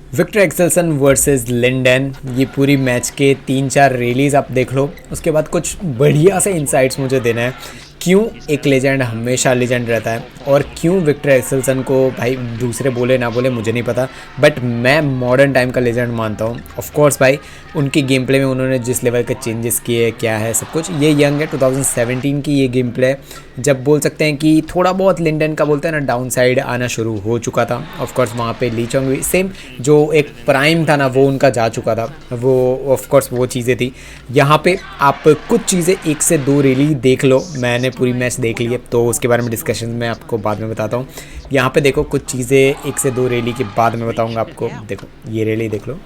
Victor Axelsen versus Lyndon, ये पूरी match के 3-4 रैलीज आप देख लो, उसके बाद कुछ बढ़िया से इंसाइट्स मुझे देना है। क्यों एक लेजेंड हमेशा लेजेंड रहता है और क्यों विक्टर एक्सेल्सन को भाई दूसरे बोले ना बोले मुझे नहीं पता, बट मैं मॉडर्न टाइम का लेजेंड मानता हूँ। ऑफ कोर्स भाई उनकी गेम प्ले में उन्होंने जिस लेवल के चेंजेस किए, क्या है सब कुछ, ये यंग है 2017 की ये गेम प्ले, जब बोल सकते हैं कि थोड़ा बहुत लिंडन का बोलते हैं ना डाउन साइड आना शुरू हो चुका था। ऑफ कोर्स वहाँ पे ली चोंग भी सेम, जो एक प्राइम था ना वो उनका जा चुका था, वो ऑफ कोर्स वो चीज़ें थी। यहाँ पे आप कुछ चीज़ें 1 से 2 रैली देख लो, मैंने पूरी मैच देख ली है तो उसके बारे में डिस्कशन में आपको बाद में बताता हूँ। यहाँ पे देखो कुछ चीज़ें 1 से 2 रैली के बाद में बताऊँगा आपको। देखो ये रैली देख लो,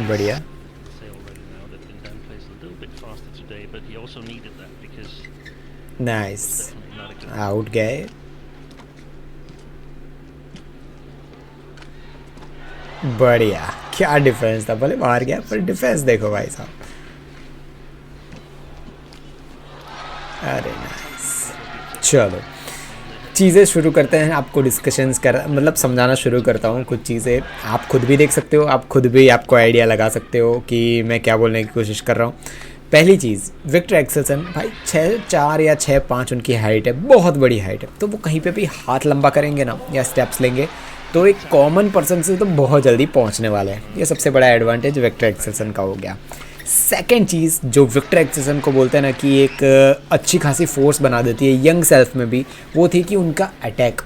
बढ़िया, नाइस, आउट गए, बढ़िया, क्या डिफेंस था, भले मार गया पर डिफेंस देखो भाई साहब, अरे नाइस। चलो चीज़ें शुरू करते हैं, आपको डिस्कशंस कर मतलब समझाना शुरू करता हूँ। कुछ चीज़ें आप खुद भी देख सकते हो, आप खुद भी आपको आइडिया लगा सकते हो कि मैं क्या बोलने की कोशिश कर रहा हूँ। पहली चीज़, विक्टर एक्सेल्सन भाई 6'4" या 6'5" उनकी हाइट है, बहुत बड़ी हाइट है, तो वो कहीं पे भी हाथ लंबा करेंगे ना या स्टेप्स लेंगे तो एक कॉमन पर्सन से तो बहुत जल्दी पहुंचने वाले हैं। ये सबसे बड़ा एडवांटेज विक्टर एक्सेल्सन का हो गया। सेकेंड चीज़ जो विक्टर एक्सेल्सन को बोलते हैं ना कि एक अच्छी खासी फोर्स बना देती है यंग सेल्फ में भी, वो थी कि उनका अटैक,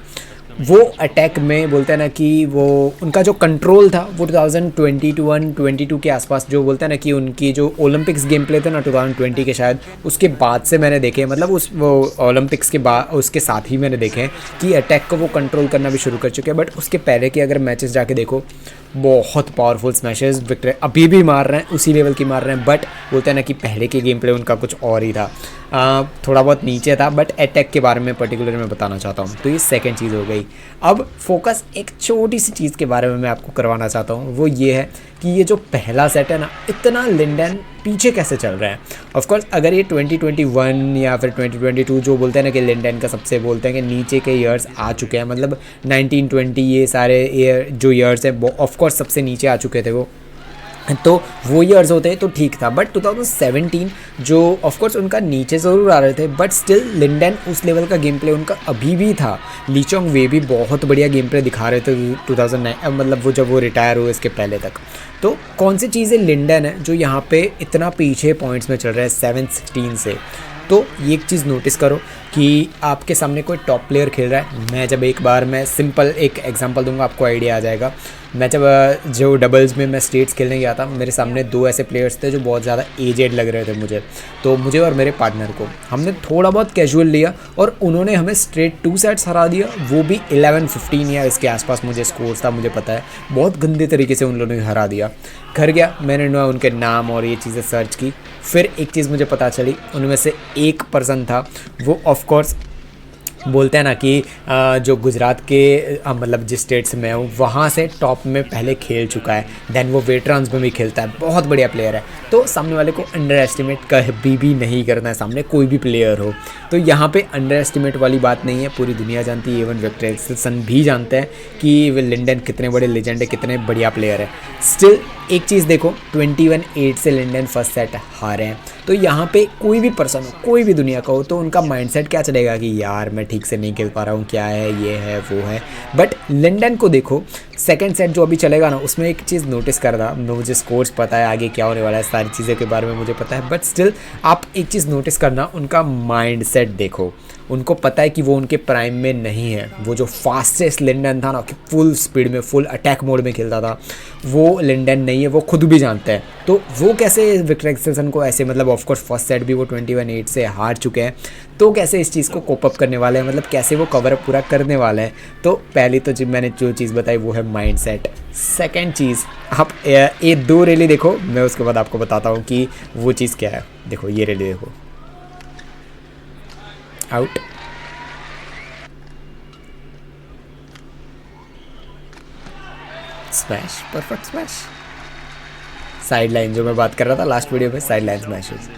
वो अटैक में बोलते हैं ना कि वो उनका जो कंट्रोल था वो 2021-22 के आसपास, जो बोलते हैं ना कि उनकी जो ओलंपिक्स गेम प्ले थे ना 2020 के शायद, उसके बाद से मैंने देखे, मतलब उस वो ओलंपिक्स के बाद उसके साथ ही मैंने देखे हैं कि अटैक को वो कंट्रोल करना भी शुरू कर चुके हैं। बट उसके पहले के अगर मैचेस जाके देखो, बहुत पावरफुल स्मैशेस विक्टर अभी भी मार रहे हैं, उसी लेवल की मार रहे हैं, बट बोलते हैं ना कि पहले के गेम प्ले उनका कुछ और ही था, थोड़ा बहुत नीचे था, बट अटैक के बारे में पर्टिकुलर मैं बताना चाहता हूँ। तो ये सेकंड चीज़ हो गई। अब फोकस एक छोटी सी चीज़ के बारे में मैं आपको करवाना चाहता हूँ, वो ये है कि ये जो पहला सेट है ना, इतना लिंडन पीछे कैसे चल रहा है। ऑफकोर्स अगर ये 2021 या फिर 2022 जो बोलते हैं ना कि लिंडन का सबसे बोलते हैं कि नीचे के ईयर्स आ चुके हैं, मतलब 1920 ये सारे ईयर जो ईयर्स हैं ऑफकोर्स सबसे नीचे आ चुके थे वो, तो वो ईयर्स होते तो ठीक था। बट 2017 जो ऑफकोर्स उनका नीचे ज़रूर आ रहे थे, बट स्टिल लिंडन उस लेवल का गेम प्ले उनका अभी भी था। ली चोंग वे भी बहुत बढ़िया गेम प्ले दिखा रहे थे 2009, मतलब वो जब वो रिटायर हुए इसके पहले तक। तो कौन सी चीज़ें लिंडन है जो यहाँ पे इतना पीछे पॉइंट्स में चल रहा है 7-16 से। तो ये एक चीज़ नोटिस करो कि आपके सामने कोई टॉप प्लेयर खेल रहा है। मैं जब एक बार मैं सिंपल एक एग्जांपल दूंगा, आपको आइडिया आ जाएगा। मैं जब जो डबल्स में मैं स्टेट्स खेलने गया था, मेरे सामने 2 ऐसे प्लेयर्स थे जो बहुत ज़्यादा एजेड लग रहे थे मुझे, तो मुझे और मेरे पार्टनर को हमने थोड़ा बहुत कैजुअल लिया और उन्होंने हमें स्ट्रेट 2 सेट्स हरा दिया, वो भी 11-15 या इसके आसपास मुझे स्कोर्स था, मुझे पता है बहुत गंदे तरीके से उन लोगों ने हरा दिया। घर गया, मैंने उनके नाम और ये चीज़ें सर्च की, फिर एक चीज़ मुझे पता चली, उनमें से एक पर्सन था वो ऑफकोर्स बोलते हैं ना कि जो गुजरात के मतलब जिस स्टेट से मैं हूँ वहाँ से टॉप में पहले खेल चुका है, देन वो वेटरन्स में भी खेलता है, बहुत बढ़िया प्लेयर है। तो सामने वाले को अंडर एस्टिमेट कभी भी नहीं करना है, सामने कोई भी प्लेयर हो। तो यहाँ पे अंडर एस्टिमेट वाली बात नहीं है, पूरी दुनिया जानती है, इवन विक्टर एक्सेल्सन भी जानते हैं कि लिंडन कितने बड़े लेजेंड है, कितने बढ़िया प्लेयर है। स्टिल एक चीज़ देखो, 21-8 से लिंडन फर्स्ट सेट हारे हैं। तो यहाँ पे कोई भी पर्सन हो, कोई भी दुनिया का हो, तो उनका माइंडसेट क्या चलेगा कि यार मैं ठीक से नहीं खेल पा रहा हूँ, क्या है, ये है, वो है। बट लिंडन को देखो, सेकंड सेट जो अभी चलेगा ना, उसमें एक चीज़ नोटिस कर रहा, मुझे स्कोर्स पता है, आगे क्या होने वाला है, सारी चीज़ों के बारे में मुझे पता है, बट स्टिल आप एक चीज़ नोटिस करना, उनका माइंडसेट देखो। उनको पता है कि वो उनके प्राइम में नहीं है। वो जो फास्टेस्ट लिंडन था ना, कि फुल स्पीड में फुल अटैक मोड में खेलता था, वो लिंडन नहीं है, वो खुद भी जानते हैं। तो वो कैसे विक्टर एक्सेल्सन को ऐसे, मतलब ऑफकोर्स फर्स्ट सेट भी वो 21-8 से हार चुके हैं, तो कैसे इस चीज़ को कोप अप करने वाले हैं, मतलब कैसे वो कवर अप पूरा करने वाले हैं। तो पहली तो जब मैंने जो चीज़ बताई वो है माइंडसेट। सेकंड चीज़, आप ये 2 रैली देखो, मैं उसके बाद आपको बताता हूँ कि वो चीज़ क्या है। देखो ये रैली देखो, out, smash, perfect smash, side line जो मैं बात कर रहा था लास्ट वीडियो में, side line smashes,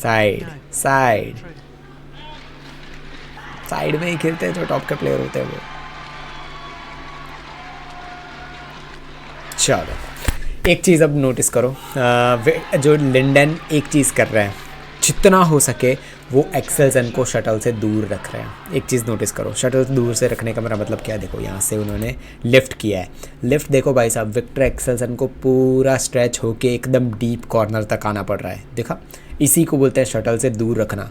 side side side में ही खेलते हैं जो टॉप के प्लेयर होते हैं वो। चलो एक चीज़ अब नोटिस करो, जो लिंडन एक चीज़ कर रहा है, जितना हो सके वो एक्सेल्सन को शटल से दूर रख रहे हैं। एक चीज़ नोटिस करो, शटल से दूर से रखने का मेरा मतलब क्या है, देखो यहाँ से उन्होंने लिफ्ट किया है। लिफ्ट देखो भाई साहब, विक्टर एक्सेल्सन को पूरा स्ट्रेच होके एकदम डीप कॉर्नर तक आना पड़ रहा है, देखा। इसी को बोलते हैं शटल से दूर रखना।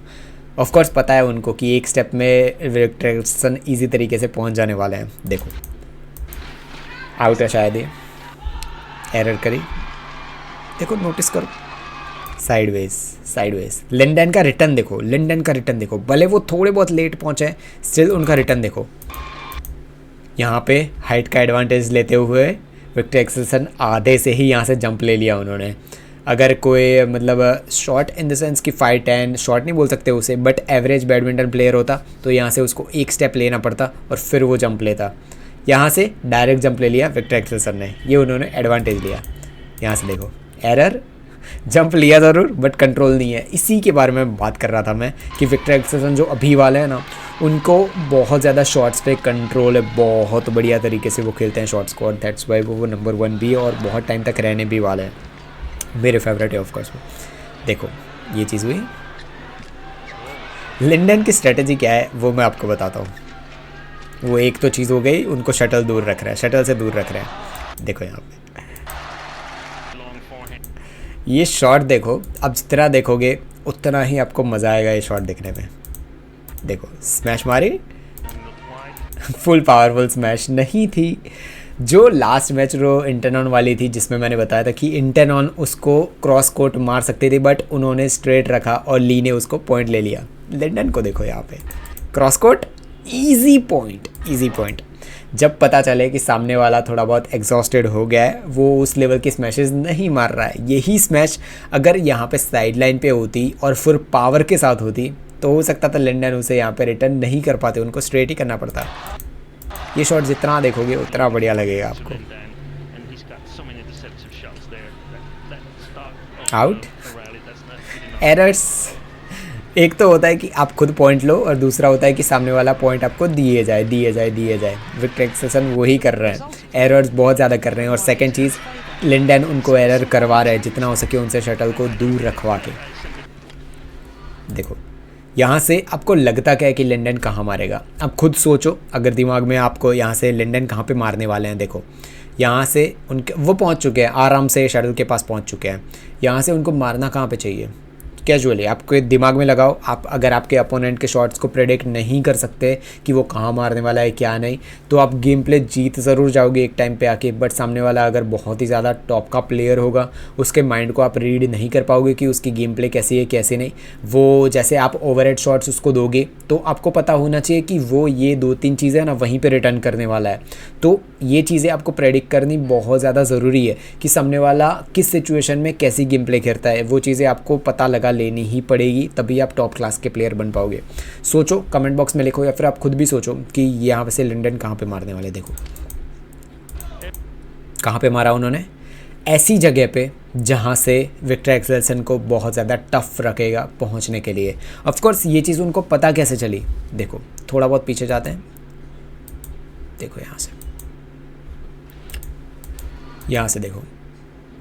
ऑफ कोर्स पता है उनको कि एक स्टेप में विक्टर एक्सेल्सन ईजी तरीके से पहुँच जाने वाले हैं। देखो आउट है शायद, ये एरर करी, देखो नोटिस करो, साइडवेज। लिंडन का रिटर्न देखो, भले वो थोड़े बहुत लेट पहुंचे, स्टिल उनका रिटर्न देखो। यहाँ पे हाइट का एडवांटेज लेते हुए विक्टर एक्सेल्सन आधे से ही यहाँ से जंप ले लिया उन्होंने। अगर कोई मतलब शॉर्ट इन द सेंस कि 5'10", शॉर्ट नहीं बोल सकते उसे, बट एवरेज बैडमिंटन प्लेयर होता तो यहाँ से उसको एक स्टेप लेना पड़ता और फिर वो जंप लेता। यहाँ से डायरेक्ट जंप ले लिया विक्टर एक्सेल्सन ने, ये उन्होंने एडवांटेज लिया। यहाँ से देखो एरर, जंप लिया ज़रूर बट कंट्रोल नहीं है। इसी के बारे में बात कर रहा था मैं कि विक्टर एक्सेल्सन जो अभी वाले हैं ना, उनको बहुत ज़्यादा शॉट्स पे कंट्रोल है, बहुत बढ़िया तरीके से वो खेलते हैं शॉट्स को, और दैट्स वाई वो नंबर 1 भी है और बहुत टाइम तक रहने भी वाले हैं। मेरे फेवरेट है ऑफकोर्स वो। देखो ये चीज़ हुई। लिंडन की स्ट्रेटजी क्या है वो मैं आपको बताता हूँ। वो एक तो चीज़ हो गई, उनको शटल दूर रख रहा है, शटल से दूर रख रहा है। देखो यहाँ पे ये शॉट देखो, अब जितना देखोगे उतना ही आपको मज़ा आएगा ये शॉट देखने में। देखो स्मैश मारी, फुल पावरफुल स्मैश नहीं थी। जो लास्ट मैच रो इंटरनॉन वाली थी जिसमें मैंने बताया था कि इंटरनॉन उसको क्रॉस कोर्ट मार सकते थे, बट उन्होंने स्ट्रेट रखा और ली ने उसको पॉइंट ले लिया। लिंडन को देखो यहाँ पे क्रॉस कोर्ट, इजी पॉइंट। जब पता चले कि सामने वाला थोड़ा बहुत एग्जॉस्टेड हो गया है, वो उस लेवल की स्मैशेस नहीं मार रहा है, यही स्मैश अगर यहाँ पे साइड लाइन पे होती और फिर पावर के साथ होती तो हो सकता था लिंडन उसे यहाँ पे रिटर्न नहीं कर पाते, उनको स्ट्रेट ही करना पड़ता। ये शॉट जितना देखोगे उतना बढ़िया लगेगा आपको। आउट, एरर्स, एक तो होता है कि आप खुद पॉइंट लो और दूसरा होता है कि सामने वाला पॉइंट आपको दिए जाए। विक्टर एक्सेल्सन वही कर रहे हैं, एरर्स बहुत ज़्यादा कर रहे हैं। और सेकंड चीज़, लिंडन उनको एरर करवा रहे हैं जितना हो सके उनसे शटल को दूर रखवा के। देखो यहाँ से आपको लगता क्या है कि लिंडन कहाँ मारेगा, आप खुद सोचो। अगर दिमाग में आपको यहाँ से लिंडन कहाँ पे मारने वाले हैं, देखो यहाँ से उनके वो पहुँच चुके हैं, आराम से शटल के पास पहुँच चुके हैं। यहाँ से उनको मारना कहाँ पे चाहिए, कैजुअली आपके दिमाग में लगाओ। आप अगर आपके अपोनेंट के शॉट्स को प्रेडिक्ट नहीं कर सकते कि वो कहाँ मारने वाला है क्या नहीं, तो आप गेम प्ले जीत ज़रूर जाओगे एक टाइम पे आके। बट सामने वाला अगर बहुत ही ज़्यादा टॉप का प्लेयर होगा, उसके माइंड को आप रीड नहीं कर पाओगे कि उसकी गेम प्ले कैसी है कैसे नहीं। वो जैसे आप ओवरहेड शॉट्स उसको दोगे तो आपको पता होना चाहिए कि वो ये 2-3 चीज़ें ना वहीं पर रिटर्न करने वाला है। तो ये चीज़ें आपको प्रेडिक्ट करनी बहुत ज़्यादा ज़रूरी है कि सामने वाला किस सिचुएशन में कैसी गेम प्ले खेलता है। वो चीज़ें आपको पता लगा लेनी ही पड़ेगी, तभी आप टॉप क्लास के प्लेयर बन पाओगे। सोचो, कमेंट बॉक्स में लिखो या फिर आप खुद भी सोचो कि यहाँ से लिंडन कहाँ पे मारने वाले। देखो कहाँ पे मारा उन्होंने, ऐसी जगह पे जहाँ से विक्टर एक्सेल्सन को बहुत ज़्यादा टफ रखेगा पहुँचने के लिए। ऑफ कोर्स ये चीज़ उनको पता कैसे चली, देखो थोड़ा बहुत पीछे जाते हैं। देखो यहाँ से देखो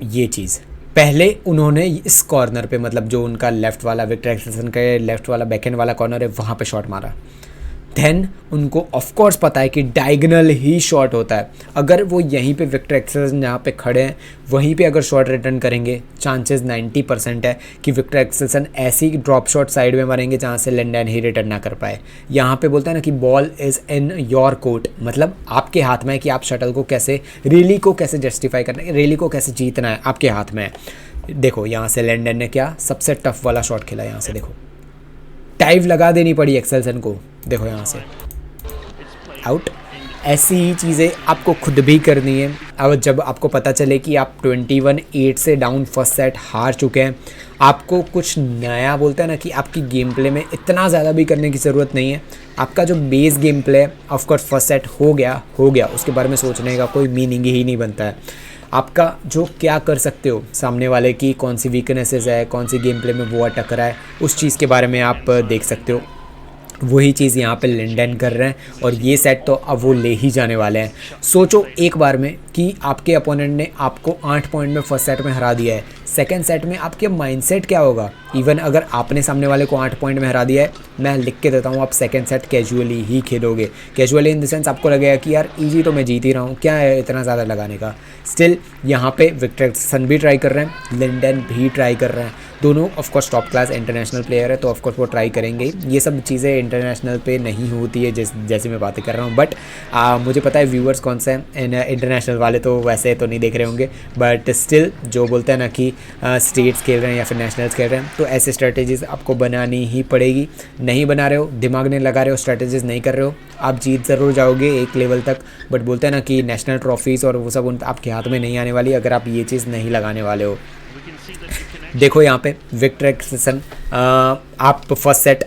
ये चीज़, पहले उन्होंने इस कॉर्नर पे, मतलब जो उनका लेफ़्ट वाला विक्टर एक्सेल्सन के लेफ़्ट वाला बैकहैंड वाला कॉर्नर है, वहाँ पे शॉट मारा। देन उनको ऑफ कोर्स पता है कि डायगोनल ही शॉट होता है। अगर वो यहीं पे विक्टर एक्सेल्सन जहाँ पे खड़े हैं वहीं पे अगर शॉट रिटर्न करेंगे, चांसेस 90% है कि विक्टर एक्सेल्सन ऐसी ड्रॉप शॉट साइड में मारेंगे जहाँ से लिंडन ही रिटर्न ना कर पाए। यहाँ पे बोलते हैं ना कि ball is in your court, मतलब आपके हाथ में है कि आप शटल को कैसे, रैली को कैसे जस्टिफाई करना है, रैली को कैसे जीतना है, आपके हाथ में है। देखो यहाँ से लिंडन ने क्या सबसे टफ वाला शॉट खेला। यहाँ से देखो डाइव लगा देनी पड़ी एक्सेल्सन को। देखो यहाँ से आउट। ऐसी ही चीज़ें आपको खुद भी करनी है। अब जब आपको पता चले कि आप 21-8 से डाउन फर्स्ट सेट हार चुके हैं, आपको कुछ नया, बोलते हैं ना कि आपकी गेम प्ले में इतना ज़्यादा भी करने की ज़रूरत नहीं है। आपका जो base game play of course first set हो गया, उसके बारे में सोचने का कोई मीनिंग ही नहीं बनता है। आपका जो क्या कर सकते हो, सामने वाले की कौन सी वीकनेसेस है, कौन सी गेम प्ले में वो अटक रहा है, उस चीज़ के बारे में आप देख सकते हो। वही चीज़ यहाँ पे लिंडन कर रहे हैं और ये सेट तो अब वो ले ही जाने वाले हैं। सोचो एक बार में कि आपके अपोनेंट ने आपको 8 पॉइंट में फर्स्ट सेट में हरा दिया है, सेकंड सेट में आपके माइंडसेट क्या होगा। इवन अगर आपने सामने वाले को 8 पॉइंट में हरा दिया है, मैं लिख के देता हूँ, आप सेकंड सेट कैजुअली ही खेलोगे। कैजुअली इन द सेंस आपको लगेगा कि यार इजी तो मैं जीत ही रहा हूँ, क्या है इतना ज़्यादा लगाने का। स्टिल यहाँ पे विक्टर एक्सेल्सन भी ट्राई कर रहे हैं, लिंडन भी ट्राई कर रहे हैं, दोनों of course top class international player है तो ऑफकोर्स वो ट्राई करेंगे। ये सब चीज़ें इंटरनेशनल पे नहीं होती है जैसे मैं बातें कर रहा हूँ, बट मुझे पता है व्यूअर्स कौन से हैं, इंटरनेशनल वाले तो वैसे तो नहीं देख रहे होंगे, बट स्टिल जो बोलते हैं ना कि स्टेट्स खेल रहे हैं या फिर नेशनल्स खेल रहे हैं, तो ऐसे स्ट्रेटेजीज़ आपको बनानी ही पड़ेगी। नहीं बना रहे हो, दिमाग नहीं लगा रहे हो, स्ट्रेटेजीज़ नहीं कर रहे हो, आप जीत ज़रूर जाओगे एक लेवल तक, बट बोलते हैं ना कि नेशनल ट्रॉफीज़ और वो सब उन आपके हाथ में नहीं आने वाली अगर आप ये चीज़ नहीं लगाने वाले हो। देखो यहाँ पे विक्टर एक्सेल्सन आप फर्स्ट सेट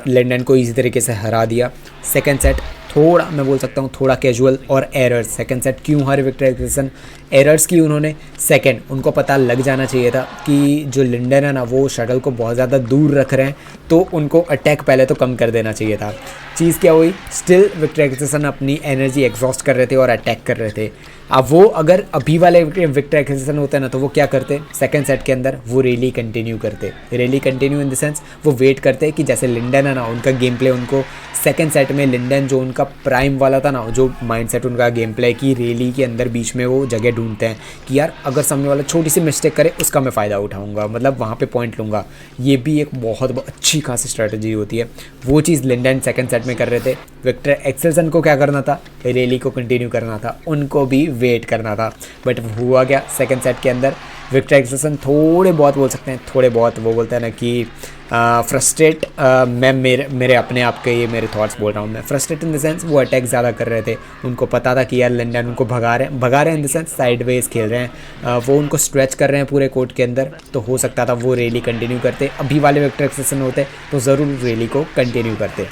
लंदन को इसी तरीके से हरा दिया, सेकंड सेट थोड़ा मैं बोल सकता हूँ थोड़ा कैजुअल और एरर्स। सेकंड सेट क्यों हारे विक्टर एक्सेल्सन, एरर्स की उन्होंने। सेकंड, उनको पता लग जाना चाहिए था कि जो लिंडन है ना वो शटल को बहुत ज़्यादा दूर रख रहे हैं, तो उनको अटैक पहले तो कम कर देना चाहिए था। चीज़ क्या हुई, स्टिल विक्टर एक्सेल्सन अपनी एनर्जी एग्जॉस्ट कर रहे थे और अटैक कर रहे थे। अब वो अगर अभी वाले विक्टर एक्सेल्सन होते ना तो वो क्या करते, सेकंड सेट के अंदर वो रैली कंटिन्यू करते। Rally continue in the sense वो वेट करते कि जैसे लिंडन है ना उनका गेम प्ले उनको सेकंड सेट में लिंडन जो उनका प्राइम वाला था ना, जो माइंडसेट उनका गेम प्ले की रैली के अंदर बीच में वो जगह ढूंढते हैं कि यार अगर सामने वाला छोटी सी मिस्टेक करे उसका मैं फ़ायदा उठाऊंगा, मतलब वहाँ पे पॉइंट लूँगा। ये भी एक बहुत अच्छी खासी स्ट्रेटजी होती है। वो चीज़ लिंडन सेकंड सेट में कर रहे थे। विक्टर एक्सेल्सन को क्या करना था, रैली को कंटिन्यू करना था, उनको भी वेट करना था। बट हुआ क्या, सेकंड सेट के अंदर विक्टर एक्सेल्सन थोड़े बहुत बोल सकते हैं, थोड़े बहुत वो बोलते हैं ना कि फ्रस्ट्रेट, मैं मेरे अपने आप के ये मेरे थॉट्स बोल रहा हूँ मैं, फ्रस्ट्रेट इन द सेंस वो अटैक ज़्यादा कर रहे थे। उनको पता था कि यार लंदन उनको भगा रहे हैं इन द सेंस साइडवेज खेल रहे हैं, वो उनको स्ट्रेच कर रहे हैं पूरे कोर्ट के अंदर, तो हो सकता था वो रैली कंटिन्यू करते। अभी वाले विक्टर एक्सेल्सन होते तो ज़रूर रैली को कंटिन्यू करते।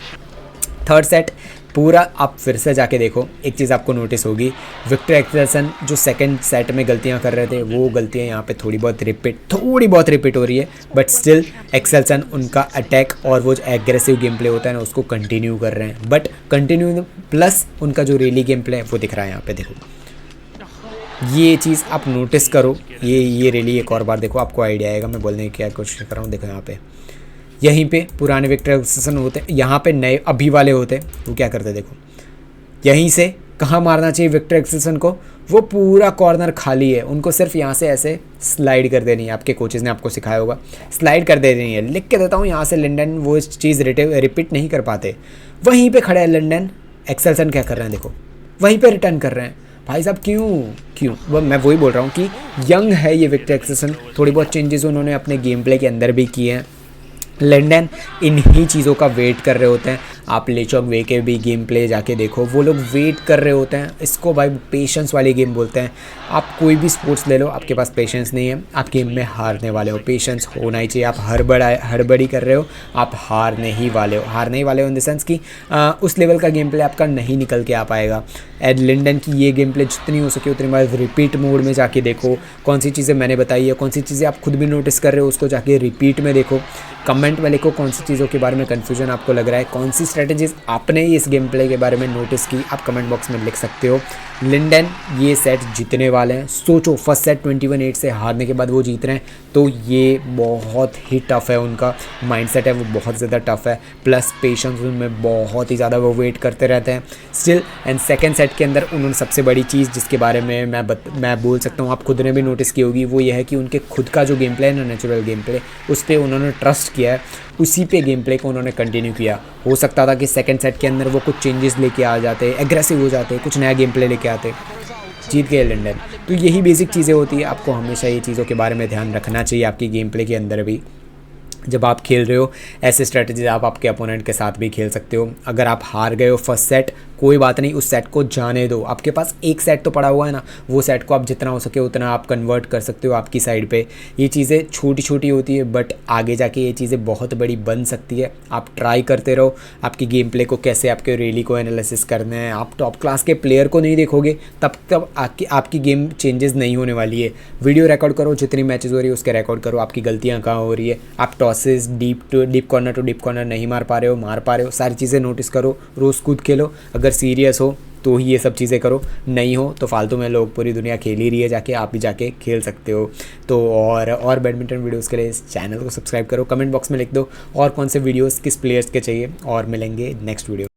थर्ड सेट पूरा आप फिर से जाके देखो, एक चीज़ आपको नोटिस होगी, विक्टर एक्सेल्सन जो सेकंड सेट में गलतियां कर रहे थे वो गलतियां यहाँ पे थोड़ी बहुत रिपीट हो रही है, बट स्टिल एक्सेल्सन उनका अटैक और वो जो एग्रेसिव गेम प्ले होता है ना उसको कंटिन्यू कर रहे हैं। बट कंटिन्यू प्लस उनका जो रैली गेम प्ले है वो दिख रहा है यहाँ पे। देखो ये चीज़ आप नोटिस करो, ये रैली एक और बार देखो, आपको आइडिया आएगा मैं बोलने की क्या कोशिश कर रहा हूँ। देखो यहाँ पे यहीं पे पुराने विक्टर एक्सेल्सन होते, यहाँ पे नए अभी वाले होते, वो क्या करते देखो, यहीं से कहाँ मारना चाहिए विक्टर एक्सेल्सन को, वो पूरा कॉर्नर खाली है, उनको सिर्फ यहाँ से ऐसे स्लाइड कर देनी है। आपके कोचेज़ ने आपको सिखाया होगा, स्लाइड कर देनी है। लिख के देता हूँ, यहाँ से लंदन वो चीज़ रिपीट नहीं कर पाते। वहीं पर खड़े हैं लंदन, एक्सेल्सन क्या कर रहे हैं देखो, वहीं पर रिटर्न कर रहे हैं। भाई साहब क्यों वो मैं वही बोल रहा हूँ कि यंग है ये विक्टर एक्सेल्सन, थोड़ी बहुत चेंजेस उन्होंने अपने गेम प्ले के अंदर भी किए हैं। लंदन इन्हीं चीज़ों का वेट कर रहे होते हैं। आप लेचॉक वे के भी गेम प्ले जाके देखो, वो लोग वेट कर रहे होते हैं। इसको भाई पेशेंस वाली गेम बोलते हैं। आप कोई भी स्पोर्ट्स ले लो, आपके पास पेशेंस नहीं है, आप गेम में हारने वाले हो। पेशेंस होना ही चाहिए। आप हड़बड़ी कर रहे हो, आप हारने ही वाले हो इन द सेंस कि उस लेवल का गेम प्ले आपका नहीं निकल के आ पाएगा। एड लंदन की ये गेम प्ले जितनी हो सके उतनी बार रिपीट मोड में जाके देखो, कौन सी चीज़ें मैंने बताई है, कौन सी चीज़ें आप खुद भी नोटिस कर रहे हो, उसको जाके रिपीट में देखो। कमेंट में लिखो कौन सी चीज़ों के बारे में कन्फ्यूजन आपको लग रहा है, कौन सी स्ट्रेटजीज आपने इस गेम प्ले के बारे में नोटिस की, आप कमेंट बॉक्स में लिख सकते हो। लंदन ये सेट जीतने वाले हैं। सोचो फर्स्ट सेट 21-8 से हारने के बाद वो जीत रहे हैं, तो ये बहुत ही टफ है। उनका माइंडसेट है वो बहुत ज़्यादा टफ है, प्लस पेशेंस उनमें बहुत ही ज़्यादा, वो वेट करते रहते हैं स्टिल। एंड सेकेंड सेट के अंदर उन्होंने सबसे बड़ी चीज़ जिसके बारे में मैं बोल सकता हूँ, आप खुद ने भी नोटिस की होगी, वो ये है कि उनके खुद का जो गेम प्ले है ना, नेचुरल गेम प्ले, उस पर उन्होंने ट्रस्ट किया है, उसी पे गेम प्ले को उन्होंने कंटिन्यू किया। हो सकता था कि सेकंड सेट के अंदर वो कुछ चेंजेस लेके आ जाते, एग्रेसिव हो जाते, कुछ नया गेम प्ले लेके आते, जीत गए लंदन। तो यही बेसिक चीज़ें होती है, आपको हमेशा ये चीज़ों के बारे में ध्यान रखना चाहिए आपकी गेम प्ले के अंदर भी। जब आप खेल रहे हो ऐसे स्ट्रेटजीज आप आपके अपोनेंट के साथ भी खेल सकते हो। अगर आप हार गए हो फर्स्ट सेट, कोई बात नहीं, उस सेट को जाने दो। आपके पास एक सेट तो पड़ा हुआ है ना, वो सेट को आप जितना हो सके उतना आप कन्वर्ट कर सकते हो आपकी साइड पे। ये चीज़ें छोटी छोटी होती है बट आगे जाके ये चीज़ें बहुत बड़ी बन सकती है। आप ट्राई करते रहो, आपकी गेम प्ले को कैसे आपके रैली को एनालिसिस करना है। आप टॉप क्लास के प्लेयर को नहीं देखोगे तब आपकी गेम चेंजेस नहीं होने वाली है। वीडियो रिकॉर्ड करो, जितनी मैचेस हो रही है उसके रिकॉर्ड करो, आपकी गलतियाँ कहाँ हो रही है, आप tosses deep corner to deep corner नहीं मार पा रहे हो, सारी चीज़ें नोटिस करो, रोज़ कूद खेलो। अगर सीरियस हो तो ही ये सब चीज़ें करो, नहीं हो तो फालतू में लोग पूरी दुनिया खेल ही रही है, जाके आप भी जाके खेल सकते हो। तो और बैडमिंटन वीडियोस के लिए इस चैनल को सब्सक्राइब करो, कमेंट बॉक्स में लिख दो और कौन से वीडियोस किस प्लेयर्स के चाहिए, और मिलेंगे नेक्स्ट वीडियो।